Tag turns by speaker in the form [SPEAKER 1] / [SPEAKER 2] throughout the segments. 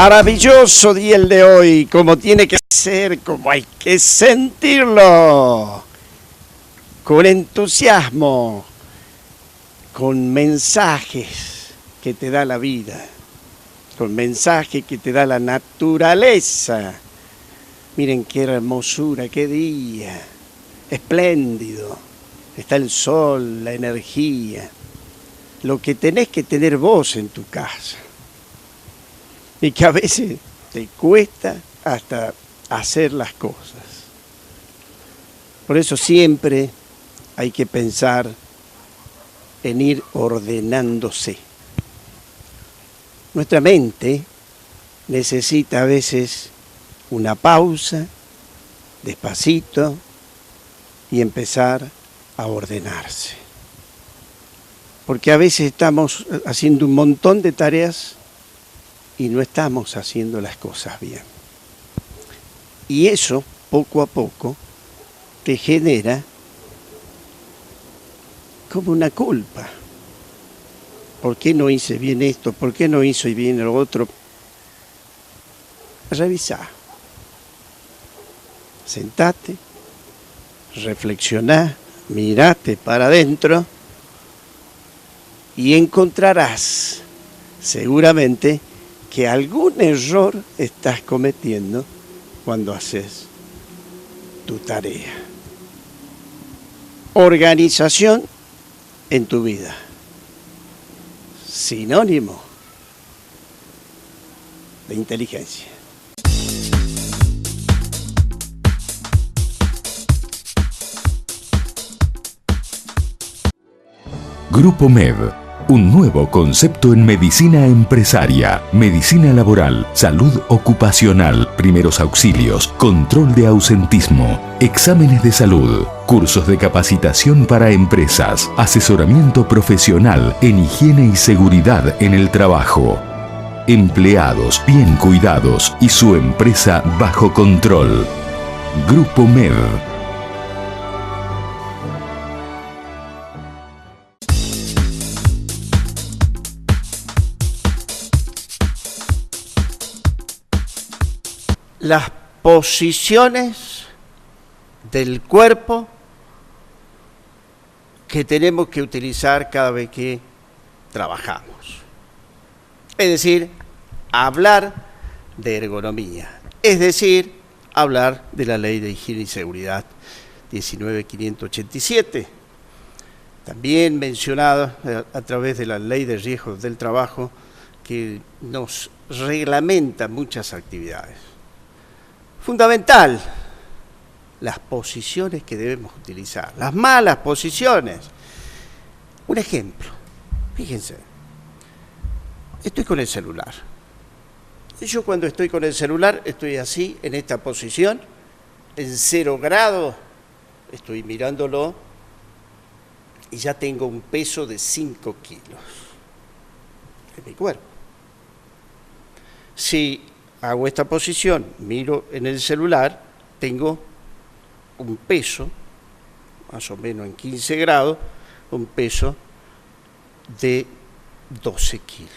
[SPEAKER 1] Maravilloso día el de hoy, como tiene que ser, como hay que sentirlo, con entusiasmo, con mensajes que te da la vida, con mensajes que te da la naturaleza. Miren qué hermosura, qué día, espléndido, está el sol, la energía, lo que tenés que tener vos en tu casa. Y que a veces te cuesta hasta hacer las cosas. Por eso siempre hay que pensar en ir ordenándose. Nuestra mente necesita a veces una pausa, despacito, y empezar a ordenarse. Porque a veces estamos haciendo un montón de tareas y no estamos haciendo las cosas bien. Y eso, poco a poco, te genera como una culpa. ¿Por qué no hice bien esto? ¿Por qué no hice bien lo otro? Revisá. Sentate, reflexioná, mirate para adentro y encontrarás seguramente que algún error estás cometiendo cuando haces tu tarea. Organización en tu vida. Sinónimo de inteligencia.
[SPEAKER 2] Grupo MED. Un nuevo concepto en medicina empresaria, medicina laboral, salud ocupacional, primeros auxilios, control de ausentismo, exámenes de salud, cursos de capacitación para empresas, asesoramiento profesional en higiene y seguridad en el trabajo. Empleados bien cuidados y su empresa bajo control. Grupo MED.
[SPEAKER 1] Las posiciones del cuerpo que tenemos que utilizar cada vez que trabajamos. Es decir, hablar de ergonomía. Es decir, hablar de la Ley de Higiene y Seguridad 19.587. También mencionada a través de la Ley de Riesgos del Trabajo, que nos reglamenta muchas actividades. Fundamental, las posiciones que debemos utilizar, las malas posiciones. Un ejemplo, fíjense, estoy con el celular. Yo cuando estoy con el celular estoy así, en esta posición, en 0 grados, estoy mirándolo y ya tengo un peso de 5 kilos en mi cuerpo. Si hago esta posición, miro en el celular, tengo un peso, más o menos en 15 grados, un peso de 12 kilos.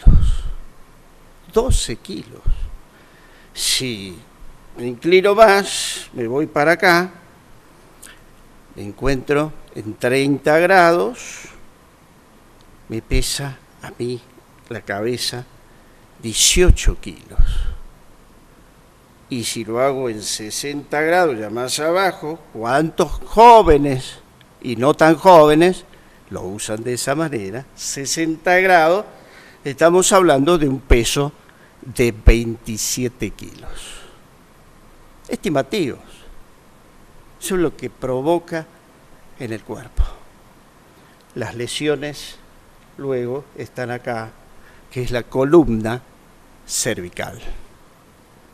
[SPEAKER 1] 12 kilos. Si me inclino más, me voy para acá, me encuentro en 30 grados, me pesa a mí la cabeza 18 kilos. Y si lo hago en 60 grados, ya más abajo, ¿cuántos jóvenes y no tan jóvenes lo usan de esa manera? 60 grados, estamos hablando de un peso de 27 kilos. Estimativos. Eso es lo que provoca en el cuerpo. Las lesiones luego están acá, que es la columna cervical.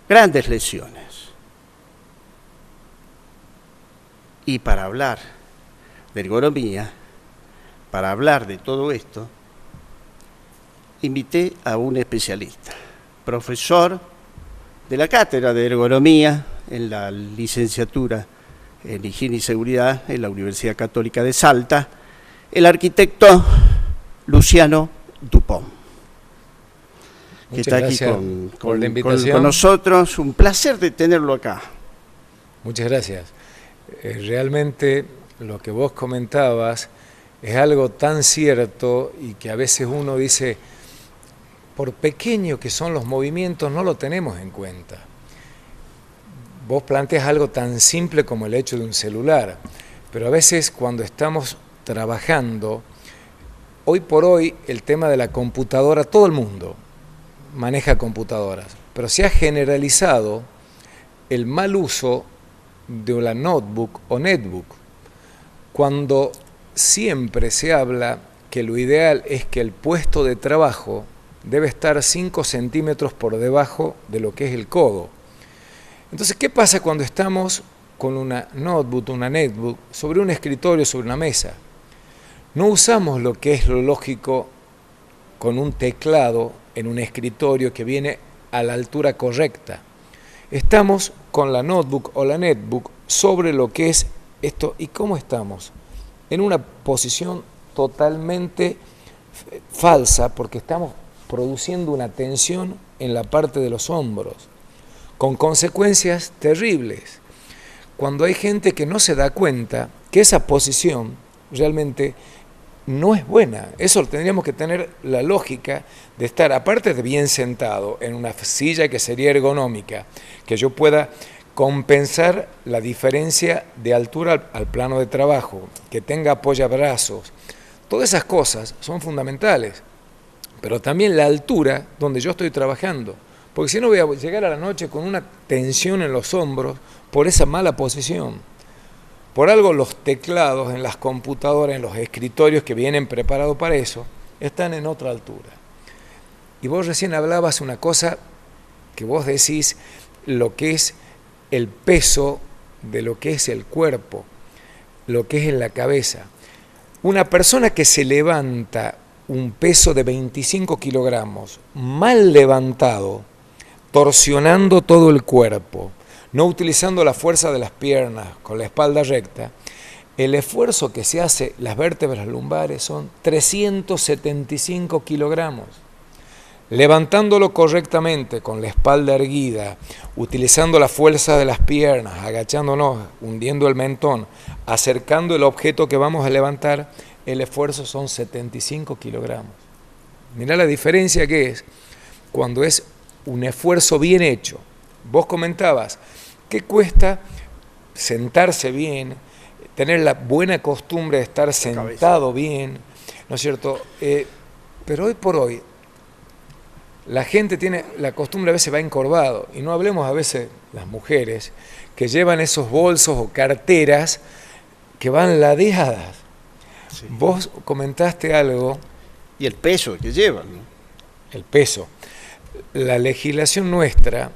[SPEAKER 1] Grandes lesiones. Y para hablar de ergonomía, para hablar de todo esto, invité a un especialista, profesor de la cátedra de ergonomía en la licenciatura en Higiene y Seguridad en la Universidad Católica de Salta, el arquitecto Luciano Dupont. que está aquí
[SPEAKER 3] por la invitación.
[SPEAKER 1] Con nosotros. Un placer de tenerlo acá.
[SPEAKER 3] Muchas gracias. Realmente lo que vos comentabas es algo tan cierto y que a veces uno dice, por pequeño que son los movimientos, no lo tenemos en cuenta. Vos planteas algo tan simple como el hecho de un celular, pero a veces cuando estamos trabajando, hoy por hoy el tema de la computadora, todo el mundo maneja computadoras, pero se ha generalizado el mal uso de la notebook o netbook, cuando siempre se habla que lo ideal es que el puesto de trabajo debe estar 5 centímetros por debajo de lo que es el codo. Entonces, ¿qué pasa cuando estamos con una notebook, una netbook, sobre un escritorio, sobre una mesa? No usamos lo que es lo lógico con un teclado en un escritorio que viene a la altura correcta. Estamos con la notebook o la netbook sobre lo que es esto. ¿Y cómo estamos? En una posición totalmente falsa, porque estamos produciendo una tensión en la parte de los hombros, con consecuencias terribles. Cuando hay gente que no se da cuenta que esa posición realmente no es buena. Eso tendríamos que tener la lógica de estar, aparte de bien sentado, en una silla que sería ergonómica, que yo pueda compensar la diferencia de altura al plano de trabajo, que tenga apoyabrazos. Todas esas cosas son fundamentales, pero también la altura donde yo estoy trabajando, porque si no voy a llegar a la noche con una tensión en los hombros por esa mala posición. Por algo los teclados en las computadoras, en los escritorios que vienen preparados para eso, están en otra altura. Y vos recién hablabas una cosa que vos decís, lo que es el peso de lo que es el cuerpo, lo que es en la cabeza. Una persona que se levanta un peso de 25 kilogramos, mal levantado, torsionando todo el cuerpo, no utilizando la fuerza de las piernas, con la espalda recta, el esfuerzo que se hace, las vértebras lumbares son 375 kilogramos. Levantándolo correctamente, con la espalda erguida, utilizando la fuerza de las piernas, agachándonos, hundiendo el mentón, acercando el objeto que vamos a levantar, el esfuerzo son 75 kilogramos. Mirá la diferencia que es cuando es un esfuerzo bien hecho. Vos comentabas, ¿qué cuesta sentarse bien, tener la buena costumbre de estar sentado bien, ¿no es cierto? Pero hoy por hoy, la gente tiene la costumbre, a veces va encorvado, y no hablemos a veces las mujeres, que llevan esos bolsos o carteras que van ladeadas. Sí. Vos comentaste algo.
[SPEAKER 1] Y el peso que llevan, ¿no?
[SPEAKER 3] El peso. La legislación nuestra,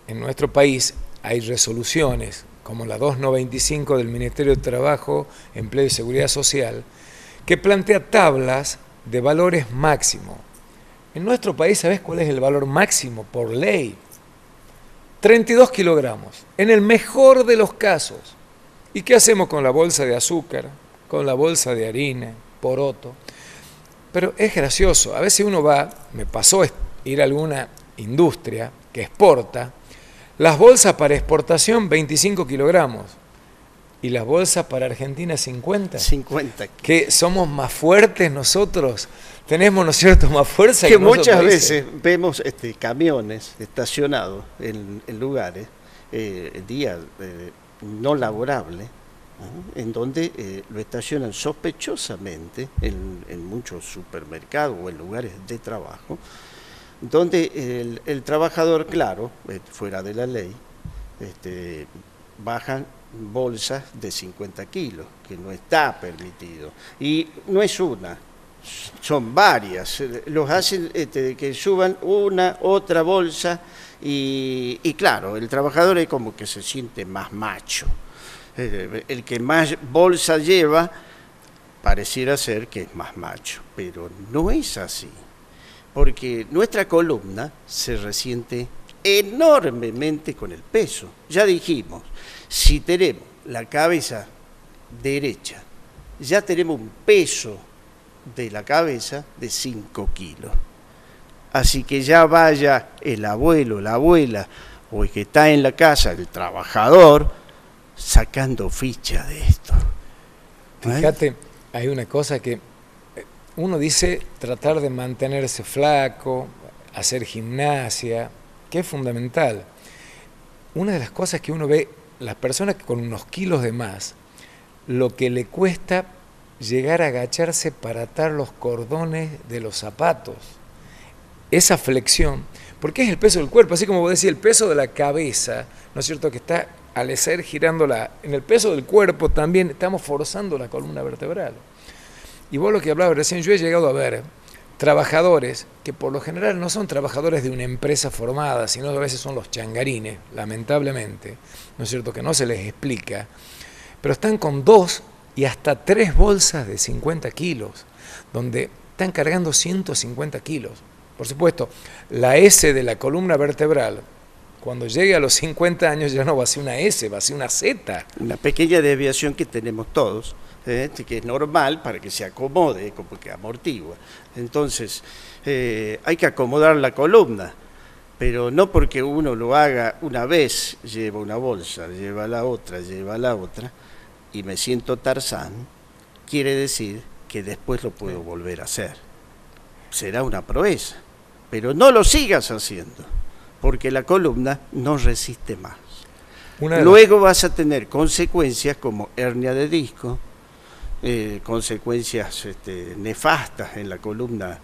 [SPEAKER 3] en nuestro país, hay resoluciones, como la 295 del Ministerio de Trabajo, Empleo y Seguridad Social, que plantea tablas de valores máximos. En nuestro país, ¿sabés cuál es el valor máximo por ley? 32 kilogramos, en el mejor de los casos. ¿Y qué hacemos con la bolsa de azúcar, con la bolsa de harina, poroto? Pero es gracioso, a veces uno va, me pasó ir a alguna industria que exporta, las bolsas para exportación 25 kilogramos y las bolsas para Argentina 50.
[SPEAKER 1] 50.
[SPEAKER 3] Que somos más fuertes nosotros, tenemos, ¿no es cierto?, más fuerza
[SPEAKER 1] que muchas veces vemos camiones estacionados en lugares, días no laborables, ¿no? En donde lo estacionan sospechosamente en muchos supermercados o en lugares de trabajo, donde el trabajador, claro, fuera de la ley, bajan bolsas de 50 kilos, que no está permitido. Y no es una, son varias. Los hacen que suban una, otra bolsa, y claro, el trabajador es como que se siente más macho. El que más bolsa lleva pareciera ser que es más macho, pero no es así. Porque nuestra columna se resiente enormemente con el peso. Ya dijimos, si tenemos la cabeza derecha, ya tenemos un peso de la cabeza de 5 kilos. Así que ya vaya el abuelo, la abuela, o el que está en la casa, el trabajador, sacando ficha de esto.
[SPEAKER 3] Fíjate, hay una cosa que uno dice, tratar de mantenerse flaco, hacer gimnasia, que es fundamental. Una de las cosas que uno ve, las personas con unos kilos de más, lo que le cuesta llegar a agacharse para atar los cordones de los zapatos. Esa flexión, porque es el peso del cuerpo, así como vos decís, el peso de la cabeza, ¿no es cierto?, que está al ser girándola, en el peso del cuerpo también estamos forzando la columna vertebral. Y vos lo que hablabas recién, yo he llegado a ver trabajadores que por lo general no son trabajadores de una empresa formada, sino que a veces son los changarines, lamentablemente, ¿no es cierto?, que no se les explica, pero están con 2 y hasta 3 bolsas de 50 kilos, donde están cargando 150 kilos. Por supuesto, la S de la columna vertebral, cuando llegue a los 50 años ya no va a ser una S, va a ser una Z.
[SPEAKER 1] Una pequeña desviación que tenemos todos, que es normal para que se acomode, como que amortigua. Entonces, hay que acomodar la columna, pero no porque uno lo haga una vez, lleva una bolsa, lleva la otra, y me siento Tarzán, quiere decir que después lo puedo volver a hacer. Será una proeza, pero no lo sigas haciendo, porque la columna no resiste más. Luego vas a tener consecuencias como hernia de disco, consecuencias nefastas en la columna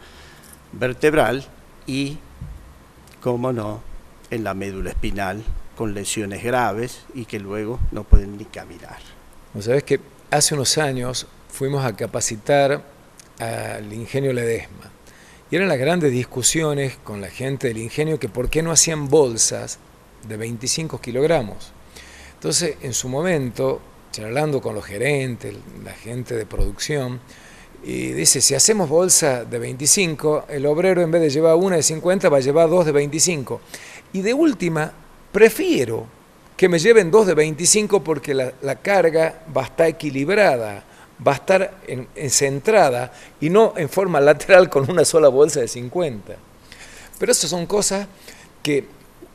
[SPEAKER 1] vertebral y, cómo no, en la médula espinal, con lesiones graves y que luego no pueden ni caminar.
[SPEAKER 3] Sabés que hace unos años fuimos a capacitar al Ingenio Ledesma y eran las grandes discusiones con la gente del ingenio que por qué no hacían bolsas de 25 kilogramos. Entonces, en su momento, charlando con los gerentes, la gente de producción, y dice, si hacemos bolsa de 25, el obrero en vez de llevar una de 50 va a llevar 2 de 25. Y de última, prefiero que me lleven 2 de 25 porque la carga va a estar equilibrada, va a estar centrada y no en forma lateral con una sola bolsa de 50. Pero esas son cosas que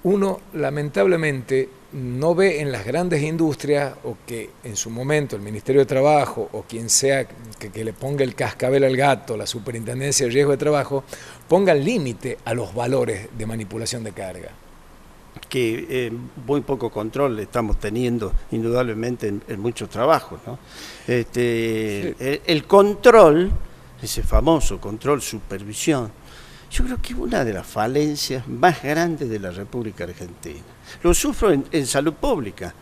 [SPEAKER 3] uno lamentablemente no ve en las grandes industrias, o que en su momento el Ministerio de Trabajo o quien sea que le ponga el cascabel al gato, la Superintendencia de Riesgo de Trabajo, pongan límite a los valores de manipulación de carga.
[SPEAKER 1] Que muy poco control estamos teniendo indudablemente en muchos trabajos, ¿no? Sí. El control, ese famoso control, supervisión, yo creo que es una de las falencias más grandes de la República Argentina. Lo sufro en salud pública.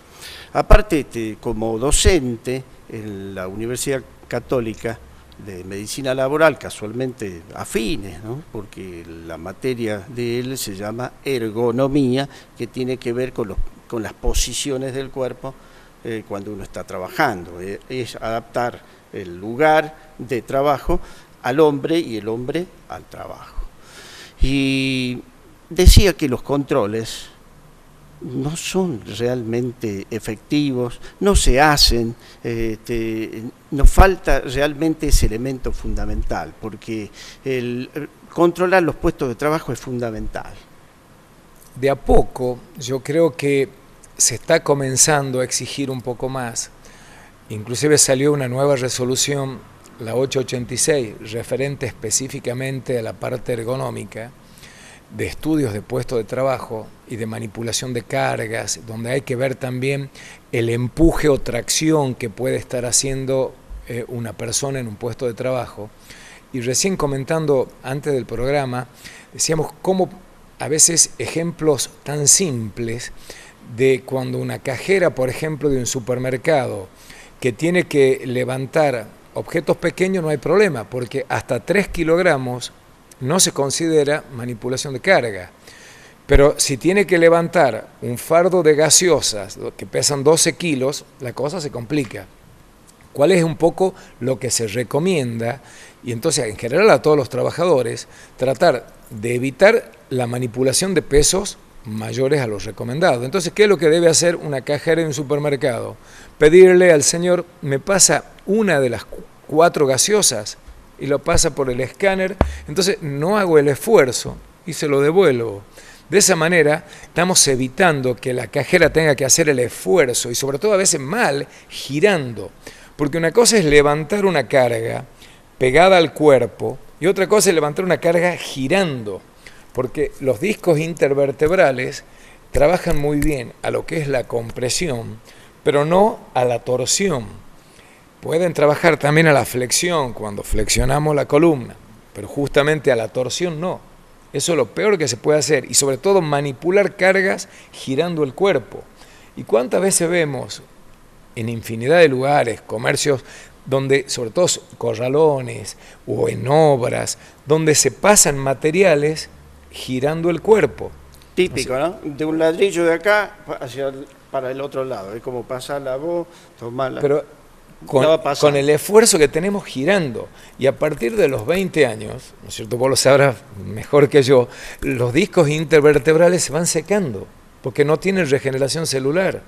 [SPEAKER 1] Aparte, como docente en la Universidad Católica de Medicina Laboral, casualmente afines, ¿no? Porque la materia de él se llama ergonomía, que tiene que ver con las posiciones del cuerpo cuando uno está trabajando. Es adaptar el lugar de trabajo al hombre y el hombre al trabajo. Y decía que los controles no son realmente efectivos, no se hacen, nos falta realmente ese elemento fundamental, porque controlar los puestos de trabajo es fundamental.
[SPEAKER 3] De a poco, yo creo que se está comenzando a exigir un poco más. Inclusive salió una nueva resolución, la 886, referente específicamente a la parte ergonómica, de estudios de puestos de trabajo y de manipulación de cargas, donde hay que ver también el empuje o tracción que puede estar haciendo una persona en un puesto de trabajo. Y recién comentando antes del programa, decíamos cómo a veces ejemplos tan simples de cuando una cajera, por ejemplo, de un supermercado, que tiene que levantar objetos pequeños, no hay problema, porque hasta 3 kilogramos no se considera manipulación de carga. Pero si tiene que levantar un fardo de gaseosas que pesan 12 kilos, la cosa se complica. ¿Cuál es un poco lo que se recomienda? Y entonces, en general, a todos los trabajadores, tratar de evitar la manipulación de pesos mayores a los recomendados. Entonces, ¿qué es lo que debe hacer una cajera en un supermercado? Pedirle al señor, me pasa una de las 4 gaseosas, y lo pasa por el escáner. Entonces no hago el esfuerzo y se lo devuelvo. De esa manera estamos evitando que la cajera tenga que hacer el esfuerzo, y sobre todo a veces mal, girando. Porque una cosa es levantar una carga pegada al cuerpo y otra cosa es levantar una carga girando. Porque los discos intervertebrales trabajan muy bien a lo que es la compresión, pero no a la torsión. Pueden trabajar también a la flexión, cuando flexionamos la columna, pero justamente a la torsión no. Eso es lo peor que se puede hacer, y sobre todo manipular cargas girando el cuerpo. ¿Y cuántas veces vemos en infinidad de lugares, comercios, donde, sobre todo corralones o en obras, donde se pasan materiales girando el cuerpo?
[SPEAKER 1] Típico, ¿no? De un ladrillo de acá para el otro lado. Es como pasarla vos, tomarla.
[SPEAKER 3] Pero con el esfuerzo que tenemos girando. Y a partir de los 20 años, ¿no es cierto? Vos lo sabrás mejor que yo, los discos intervertebrales se van secando porque no tienen regeneración celular.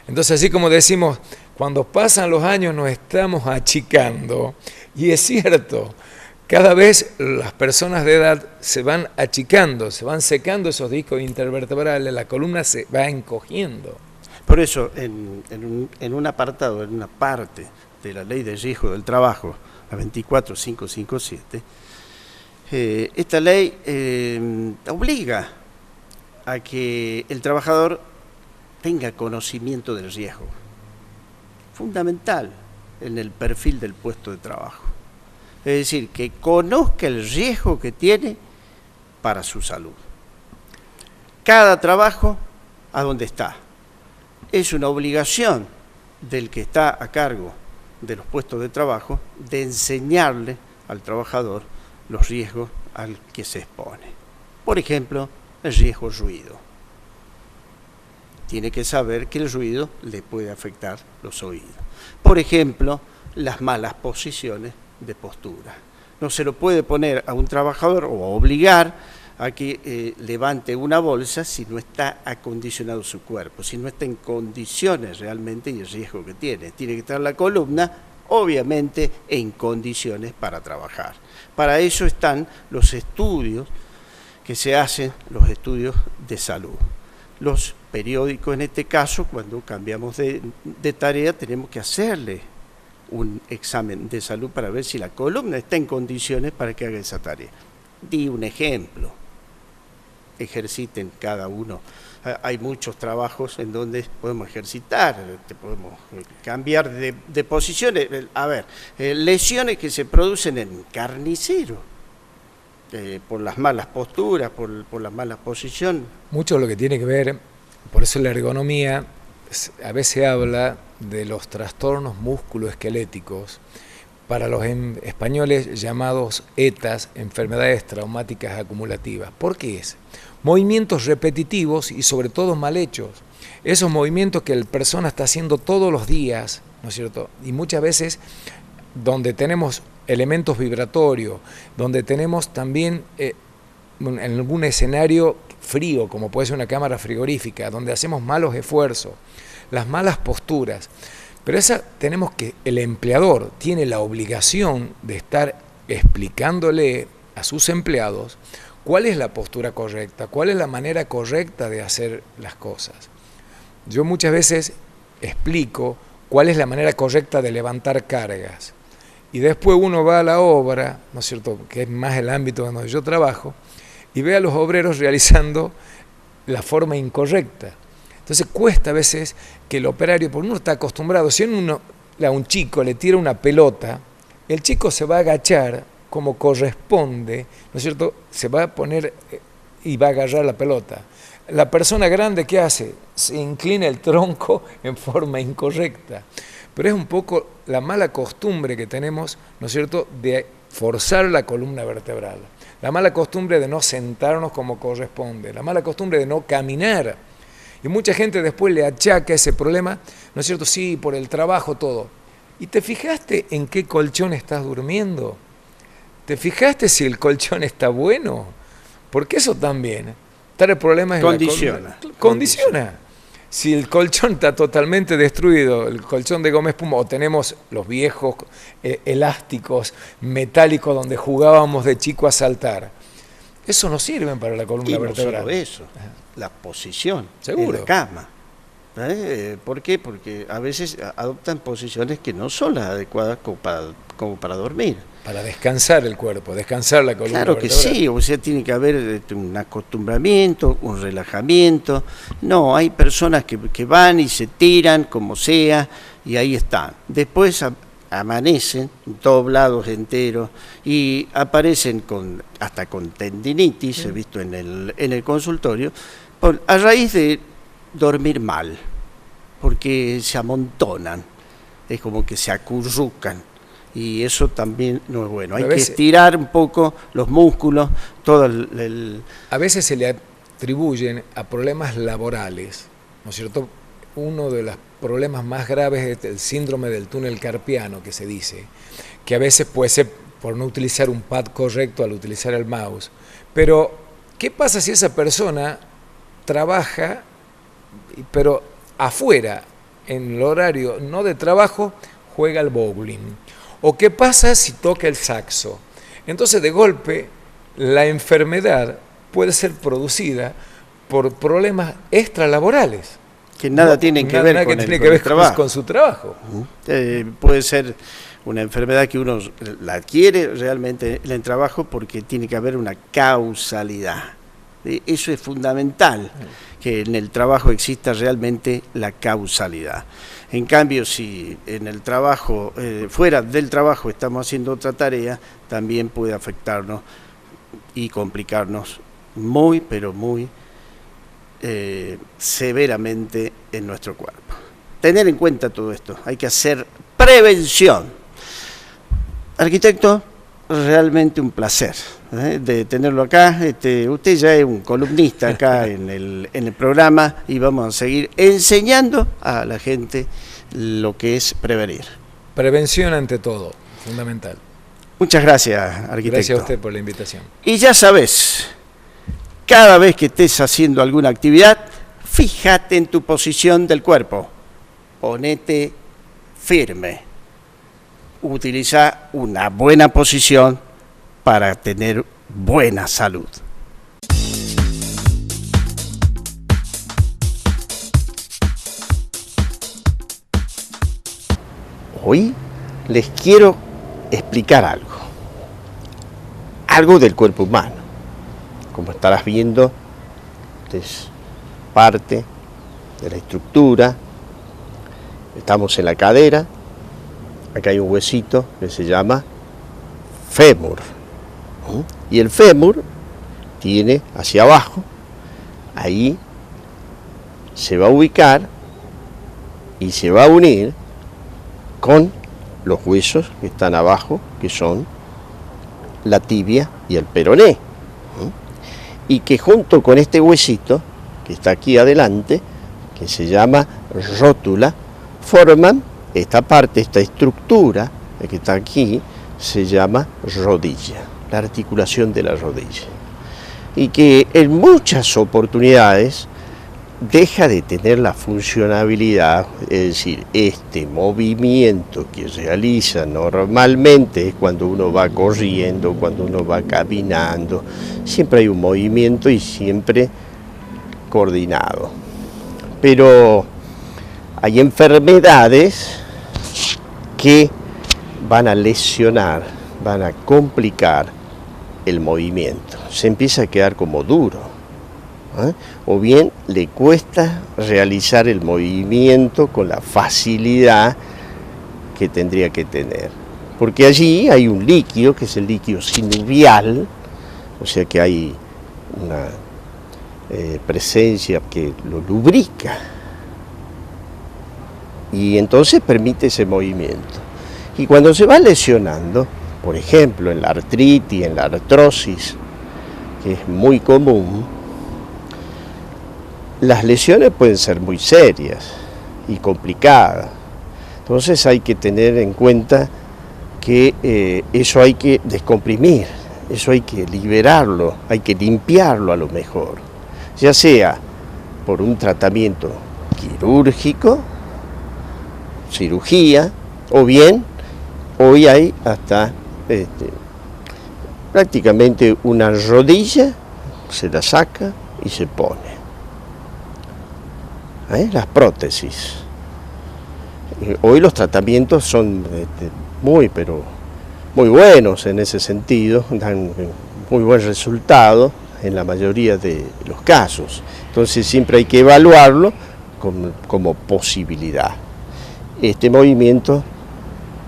[SPEAKER 3] Entonces, así como decimos, cuando pasan los años nos estamos achicando, y es cierto, cada vez las personas de edad se van achicando, se van secando esos discos intervertebrales, la columna se va encogiendo.
[SPEAKER 1] Por eso, en un apartado, en una parte de la Ley de Riesgo del Trabajo, la 24557, esta ley obliga a que el trabajador tenga conocimiento del riesgo, fundamental en el perfil del puesto de trabajo. Es decir, que conozca el riesgo que tiene para su salud. Cada trabajo, a donde está. Es una obligación del que está a cargo de los puestos de trabajo de enseñarle al trabajador los riesgos al que se expone. Por ejemplo, el riesgo ruido. Tiene que saber que el ruido le puede afectar los oídos. Por ejemplo, las malas posiciones de postura. No se lo puede poner a un trabajador o obligar a que levante una bolsa si no está acondicionado su cuerpo, si no está en condiciones realmente y el riesgo que tiene. Tiene que estar la columna, obviamente, en condiciones para trabajar. Para eso están los estudios que se hacen, los estudios de salud. Los periódicos, en este caso, cuando cambiamos de tarea, tenemos que hacerle un examen de salud para ver si la columna está en condiciones para que haga esa tarea. Di un ejemplo. Ejerciten cada uno. Hay muchos trabajos en donde podemos ejercitar, podemos cambiar de posiciones. A ver, lesiones que se producen en carnicero, por las malas posturas, por la mala posición.
[SPEAKER 3] Mucho lo que tiene que ver, por eso la ergonomía, a veces habla de los trastornos musculoesqueléticos, para los españoles llamados ETAs, enfermedades traumáticas acumulativas. ¿Por qué es? Movimientos repetitivos y sobre todo mal hechos. Esos movimientos que la persona está haciendo todos los días, ¿no es cierto? Y muchas veces donde tenemos elementos vibratorios, donde tenemos también en algún escenario frío, como puede ser una cámara frigorífica, donde hacemos malos esfuerzos, las malas posturas. Pero el empleador tiene la obligación de estar explicándole a sus empleados cuál es la postura correcta, cuál es la manera correcta de hacer las cosas. Yo muchas veces explico cuál es la manera correcta de levantar cargas. Y después uno va a la obra, ¿no es cierto?, que es más el ámbito donde yo trabajo, y ve a los obreros realizando la forma incorrecta. Entonces cuesta a veces que el operario, porque uno está acostumbrado, si a un chico le tira una pelota, el chico se va a agachar como corresponde, ¿no es cierto?, se va a poner y va a agarrar la pelota. La persona grande, ¿qué hace? Se inclina el tronco en forma incorrecta. Pero es un poco la mala costumbre que tenemos, ¿no es cierto?, de forzar la columna vertebral. La mala costumbre de no sentarnos como corresponde. La mala costumbre de no caminar. Y mucha gente después le achaca ese problema, ¿no es cierto?, sí, por el trabajo, todo. ¿Y te fijaste en qué colchón estás durmiendo? ¿Te fijaste si el colchón está bueno? Porque eso también, el problema es
[SPEAKER 1] condiciona.
[SPEAKER 3] Condiciona. Si el colchón está totalmente destruido, el colchón de goma espuma, o tenemos los viejos elásticos metálicos donde jugábamos de chico a saltar, Eso no sirve para la columna
[SPEAKER 1] Y no
[SPEAKER 3] vertebral.
[SPEAKER 1] solo eso, la posición
[SPEAKER 3] Seguro.
[SPEAKER 1] en la cama. ¿Por qué? Porque a veces adoptan posiciones que no son las adecuadas como para dormir.
[SPEAKER 3] Para descansar el cuerpo, descansar la columna
[SPEAKER 1] Claro que
[SPEAKER 3] vertebral.
[SPEAKER 1] sí, o sea, tiene que haber un acostumbramiento, un relajamiento. No, hay personas que van y se tiran como sea y ahí están. Después amanecen doblados enteros y aparecen hasta con tendinitis, he visto en el consultorio, a raíz de dormir mal, porque se amontonan, es como que se acurrucan. Y eso también no es bueno. Hay que estirar un poco los músculos, todo
[SPEAKER 3] A veces se le atribuyen a problemas laborales, ¿no es cierto? Uno de los problemas más graves es el síndrome del túnel carpiano, que se dice, que a veces puede ser por no utilizar un pad correcto al utilizar el mouse. Pero, ¿qué pasa si esa persona trabaja, pero afuera, en el horario no de trabajo, juega al bowling? ¿O qué pasa si toca el saxo? Entonces, de golpe, la enfermedad puede ser producida por problemas extralaborales.
[SPEAKER 1] Que nada tienen que ver con el trabajo.
[SPEAKER 3] Con su trabajo.
[SPEAKER 1] Puede ser una enfermedad que uno la adquiere realmente en el trabajo porque tiene que haber una causalidad. Eso es fundamental, que en el trabajo exista realmente la causalidad. En cambio, si en el trabajo, fuera del trabajo estamos haciendo otra tarea, también puede afectarnos y complicarnos muy, pero muy severamente en nuestro cuerpo. Tener en cuenta todo esto, hay que hacer prevención. Arquitecto, realmente un placer de tenerlo acá. Usted ya es un columnista acá en el programa y vamos a seguir enseñando a la gente lo que es prevenir.
[SPEAKER 3] Prevención ante todo, fundamental.
[SPEAKER 1] Muchas gracias, arquitecto.
[SPEAKER 3] Gracias a usted por la invitación.
[SPEAKER 1] Y ya sabes, cada vez que estés haciendo alguna actividad, fíjate en tu posición del cuerpo. Ponete firme. Utiliza una buena posición para tener buena salud. Hoy les quiero explicar algo del cuerpo humano. Como estarás viendo, es parte de la estructura. Estamos en la cadera. Acá hay un huesito que se llama fémur. Y el fémur tiene hacia abajo, ahí se va a ubicar y se va a unir con los huesos que están abajo, que son la tibia y el peroné. Y que junto con este huesito, que está aquí adelante, que se llama rótula, forman esta parte, esta estructura que está aquí, se llama rodilla, la articulación de la rodilla. Y que en muchas oportunidades deja de tener la funcionabilidad, es decir, este movimiento que realiza normalmente es cuando uno va corriendo, cuando uno va caminando, siempre hay un movimiento y siempre coordinado. Pero hay enfermedades que van a lesionar, van a complicar el movimiento. Se empieza a quedar como duro, o bien le cuesta realizar el movimiento con la facilidad que tendría que tener. Porque allí hay un líquido, que es el líquido sinovial, o sea que hay una presencia que lo lubrica. Y entonces permite ese movimiento. Y cuando se va lesionando, por ejemplo, en la artritis, en la artrosis, que es muy común, las lesiones pueden ser muy serias y complicadas. Entonces hay que tener en cuenta que eso hay que descomprimir, eso hay que liberarlo, hay que limpiarlo a lo mejor, ya sea por un tratamiento quirúrgico, cirugía, o bien hoy hay hasta prácticamente una rodilla, se la saca y se pone. Las prótesis. Hoy los tratamientos son muy buenos en ese sentido, dan muy buen resultado en la mayoría de los casos. Entonces siempre hay que evaluarlo como posibilidad. Este movimiento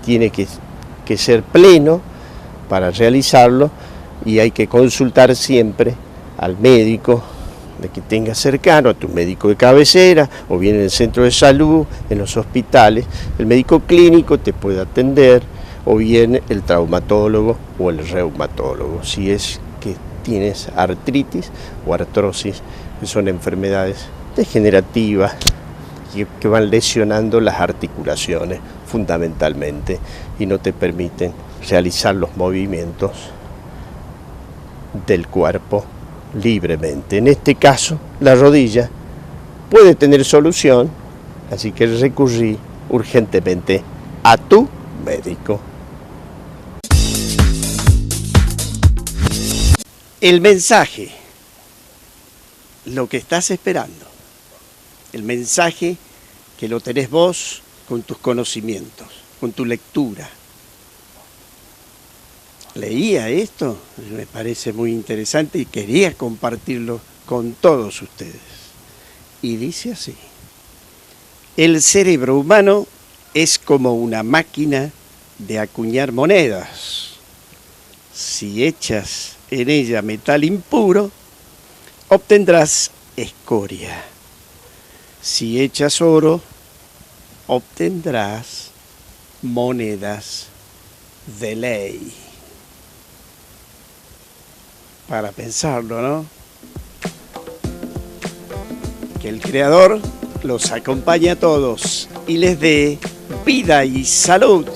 [SPEAKER 1] tiene que ser pleno para realizarlo y hay que consultar siempre al médico de que tengas cercano, a tu médico de cabecera, o bien en el centro de salud, en los hospitales. El médico clínico te puede atender, o bien el traumatólogo o el reumatólogo, si es que tienes artritis o artrosis, que son enfermedades degenerativas que van lesionando las articulaciones fundamentalmente y no te permiten realizar los movimientos del cuerpo libremente. En este caso, la rodilla puede tener solución, así que recurrí urgentemente a tu médico. El mensaje, lo que estás esperando, el mensaje que lo tenés vos con tus conocimientos, con tu lectura. Leía esto, me parece muy interesante y quería compartirlo con todos ustedes. Y dice así: el cerebro humano es como una máquina de acuñar monedas. Si echas en ella metal impuro, obtendrás escoria. Si echas oro, obtendrás monedas de ley. Para pensarlo, ¿no? Que el Creador los acompañe a todos y les dé vida y salud.